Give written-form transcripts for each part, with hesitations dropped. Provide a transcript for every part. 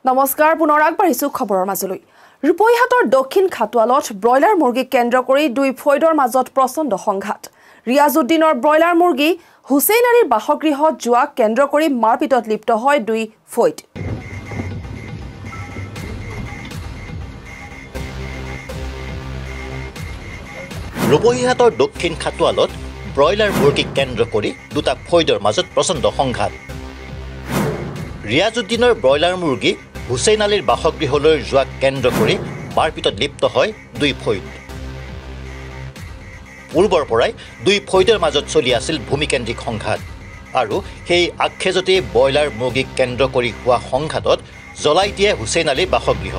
নমস্কাৰ পুনৰ আগবাঢ়িছো খবৰৰ মাজলৈ ৰূপৈহাটৰ দক্ষিণ খাটুৱালত ব্ৰইলাৰ মুৰ্গী কেন্দ্ৰ কৰি দুই ফৈদৰ মাজত প্ৰচণ্ড সংঘাত ৰিয়াজউদ্দিনৰ ব্ৰইলাৰ মুৰ্গী হুছেইন আলীৰ বাসগৃহত যোৱা কেন্দ্ৰ কৰি মাৰপিটত লিপ্ত হয় দুই ফৈদ ৰূপৈহাটৰ দক্ষিণ খাটুৱালত ব্ৰইলাৰ মুৰ্গী কেন্দ্ৰ কৰি দুটা ফৈদৰ মাজত প্ৰচণ্ড সংঘাত ৰিয়াজউদ্দিনৰ ব্ৰইলাৰ মুৰ্গী হুছেইন আলীৰ বাসগৃহলৈ যোৱা কেন্দ্ৰ কৰি মাৰপিটত লিপ্ত হয় দুই ফৈদ পূৰ্বৰ পৰাই দুই ফৈদৰ মাজত চলি আছিল ভূমিকেন্দ্ৰিক সংঘাত আৰু সেই আক্ষেজতে ব্ৰইলাৰ মুৰ্গী কেন্দ্ৰ কৰি হোৱা সংঘাতত জ্বলাই দিয়ে হুছেইন আলীৰ বাসগৃহ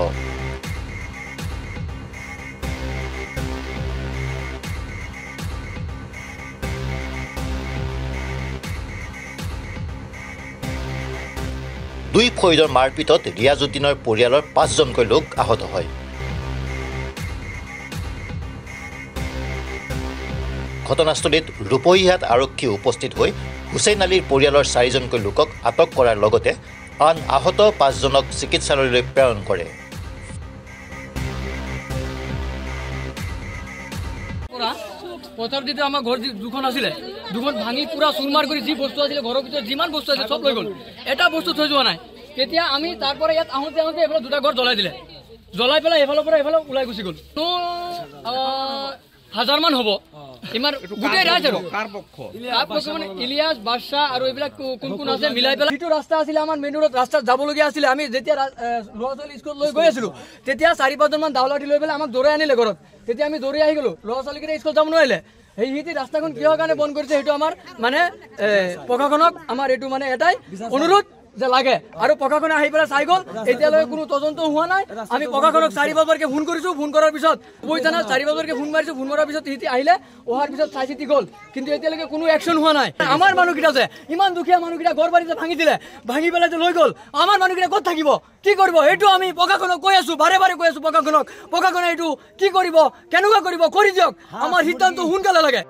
দুই ফৈদৰ মাৰপিটত ৰিয়াজউদ্দিনৰ পৰিয়ালৰ ৫জনকৈ লোক আহত হয় ঘটনাস্থলীত ৰূপৈহাট আৰক্ষী উপস্থিত হৈ হুছেইন আলীৰ পৰিয়ালৰ ৪জনকৈ লোকক আটক কৰাৰ লগতে আন আহত ৫জনক চিকিৎসালয়লৈ প্ৰেৰণ কৰে পথাৰ দিতে আমাৰ ঘৰ দুখন আছিলে দুখন ভাঙি পুৰা চুৰমাৰ কৰি যি বস্তু আছিলে ঘৰৰ ভিতৰত যিমান বস্তু আছিল সব লৈ গ'ল এটা বস্তু থৈ যোৱা নাই তেতিয়া আমি তাৰ পৰা ইয়াত আহোঁতে এফালে দুটা ঘৰ জ্বলাই দিলে জ্বলাই পেলাই এফালৰ পৰা এফালে ওলাই গুচি গ'ল ১০০০ মান হ'ব ইমান গোটেই ৰাইজ আৰু কাৰ পক্ষ মানে ইলিয়াছ বাদশা আৰু এইবিলাক কোন কোন আছে মিলাই পেলাই যিটো ৰাস্তা আছিলে আমাৰ মেইন ৰোডত ৰাস্তাত যাবলগীয়া আছিলে আমি যেতিয়া ল'ৰা ছোৱালী স্কুল লৈ গৈ আছিলোঁ তেতিয়া ৪-৫জন মান দাউলাটি লৈ পেলাই আমাক দৌৰাই আনিলে ঘৰত তেতিয়া আমি দৌৰি আহি গ'লোঁ ল'ৰা ছোৱালীকেইটা স্কুল যাব নোৱাৰিলে সেই ৰাস্তাখন কিহৰ কাৰণে বন্ধ কৰিছে সেইটো আমাৰ মানে প্ৰশাসনক আমাৰ এইটো মানে এটাই অনুৰোধ যে লাগে আৰু প্ৰশাসনে আহি পেলাই চাই গ'ল এতিয়ালৈকে কোনো তদন্ত হোৱা নাই আমি প্ৰশাসনক ৪-৫বাৰকৈ ফোন কৰিছোঁ ফোন কৰাৰ পিছত থানাত ৪-৫বাৰকৈ ফোন মাৰিছোঁ ফোন মৰাৰ পিছত সিহঁতি আহিলে অহাৰ পিছত চাই চিতি গ'ল কিন্তু এতিয়ালৈকে কোনো একশ্যন হোৱা নাই আমাৰ মানুহকেইটা যে ইমান দুখীয়া মানুহকেইটা ঘৰ বাৰী যে ভাঙি দিলে ভাঙি পেলাই যে লৈ গ'ল আমাৰ মানুহকেইটা ক'ত থাকিব কি কৰিব এইটো আমি প্ৰশাসনক কৈ আছোঁ বাৰে কৈ আছোঁ প্ৰশাসনে এইটো কি কৰিব কেনেকুৱা কৰিব কৰি দিয়ক আমাৰ সিদ্ধান্ত সোনকালে লাগে